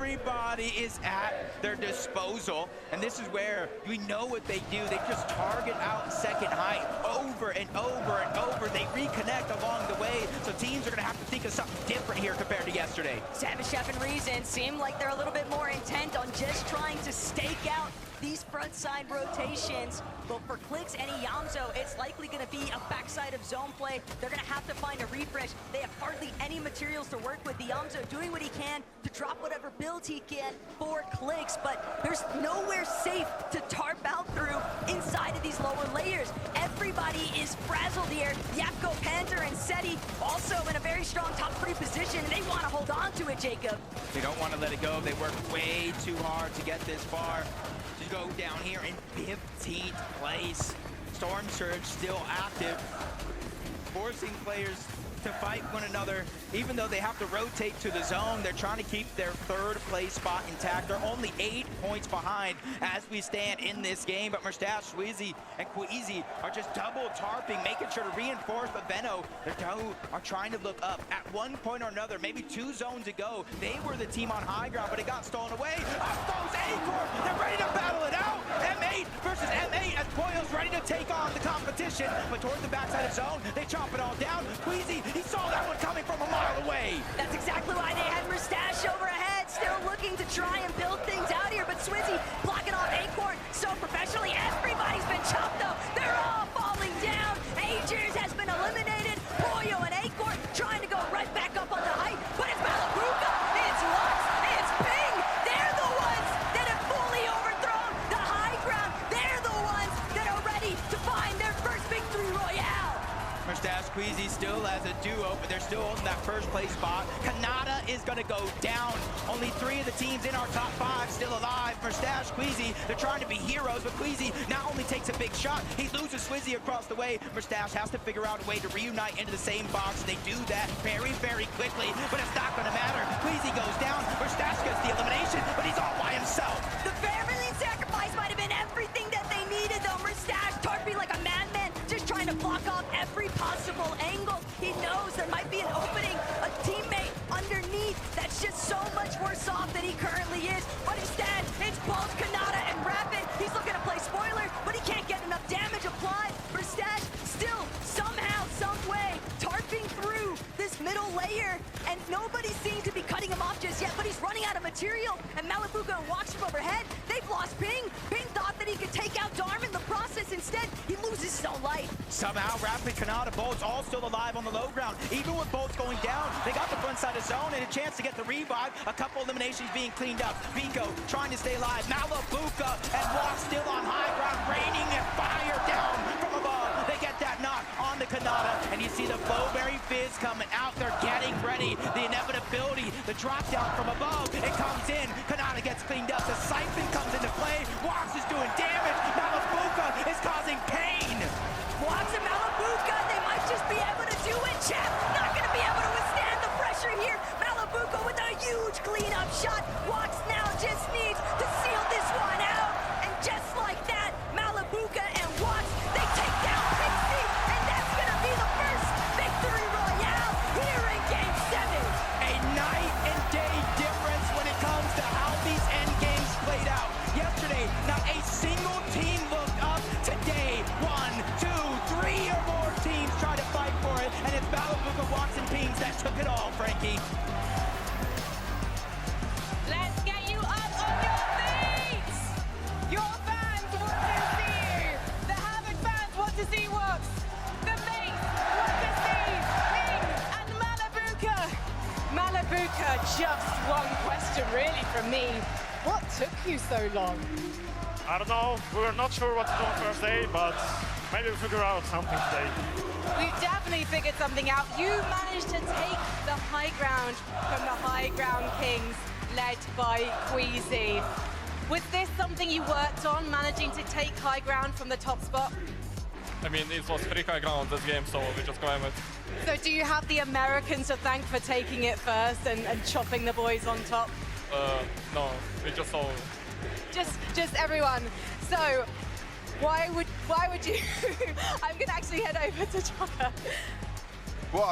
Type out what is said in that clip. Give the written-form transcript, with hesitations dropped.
everybody is at their disposal, and this is where we know what they do. They just target out second height over and over and over. They reconnect along the way, so teams are going to have to think of something different here compared to yesterday. Savage Chef and Reason seem like they're a little bit more intent on just trying to stake out these front side rotations. But for Clix and Yamzo, it's likely going to be a backside of zone play. They're going to have to find a refresh. They have hardly any materials to work with. Yamzo doing what he can to drop whatever build he can for Clix, but there's nowhere safe to tarp out through inside of these lower layers. Everybody is frazzled here. Yapko, Panther, and Seti also in a very strong top 3 position, and they want to hold on to it, Jacob. They don't want to let it go. They worked way too hard to get this far. To go down here in 15th place. Storm Surge still active, forcing players to fight one another. Even though they have to rotate to the zone, they're trying to keep their 3rd place spot intact. They're only 8 points behind as we stand in this game, but Mustache, Swizzy, and Queasy are just double tarping, making sure to reinforce, but Venno, they are trying to look up. At one point or another, maybe 2 zones ago, they were the team on high ground, but it got stolen away. Goes Acorn, they're ready to battle it out. M8 versus M8 as Boyle's ready to take on the competition, but towards the backside of zone, they chop it all down. Queasy, he saw that one coming from a mile away. That's exactly why they had Mustache over ahead, still looking to try and build things out here, but Swizzy blocking off Acorn so professionally. Everybody's been chopped though. They're all falling down. Agers has been eliminated. Boyo and Acorn trying to go right back up on the height, but it's Malabuka, it's Lux, it's Ping. They're the ones that have fully overthrown the high ground. They're the ones that are ready to find their first victory royale. Mustache Queasy still as a duo, but they're still holding that 1st place spot. Kanata is going to go down. Only 3 of the teams in our top 5 still alive. Mustache, Queasy, they're trying to be heroes, but Queasy not only takes a big shot, he loses Swizzy across the way. Mustache has to figure out a way to reunite into the same box. They do that very, very quickly, but it's not going to matter. Queasy goes down. Mustache gets the elimination, but he's all by himself. The Fairlane sacrifice might have been everything that they needed, though. Mustache tarping like a madman, just trying to block off every possible angle. He knows there might be an opening, a teammate underneath that's just so much worse off than he currently is. But instead, it's both Kanata and Rapid. He's looking to play spoiler, but he can't get enough damage applied. Mustache still somehow, some way, tarping through this middle layer, and nobody seems to be cutting him off just yet, but he's running out of material, and Malabuka watched him overhead. They've lost Ping. Ping thought that he could take out Darm in the process. Instead, he loses his own life. Somehow, Rapid, Kanata, Bolts all still alive on the low ground. Even with Bolts going down, they got the front side of zone and a chance to get the revive. A couple eliminations being cleaned up. Vico trying to stay alive. Malabuka and Walk still on high ground, raining and fire down from above. They get that knock on the Kanata, and you see the Flowberry Fizz coming out. They're getting ready. The inevitability, the drop down from above, it comes in. Kanata gets cleaned up. The Siphon comes into play. Wax is doing damage. Malabuka is causing pain. Wax and Malabuka, they might just be able to do it, Chap. Not going to be able to withstand the pressure here. Malabuka with a huge cleanup shot. Wax now just needs to seal this one out. And just like that, Malabuka and Wax, they take down Pixie. And that's going to be the first victory royale here in Game 7. A night and day difference when it comes to how these end games played out. Yesterday, not a single team looked up. Today, 1, 2, 3 or more teams try to fight for it, and it's Malabuka, Wax, and Pings that took it all, Frankie. Let's get you up on your feet! Your fans want to see you! The Havoc fans want to see Wax! The mates want to see Ping and Malabuka! Malabuka, just one question really from me. What took you so long? I don't know, we were not sure what to do on first day, but maybe we'll figure out something today. We've definitely figured something out. You managed to take the high ground from the high ground kings, led by Queasy. Was this something you worked on, managing to take high ground from the top spot? I mean, it was pretty high ground this game, so we just climbed it. So do you have the Americans to thank for taking it first and chopping the boys on top? No, we just saw. Just everyone. So why would you? I'm gonna actually head over to Chica.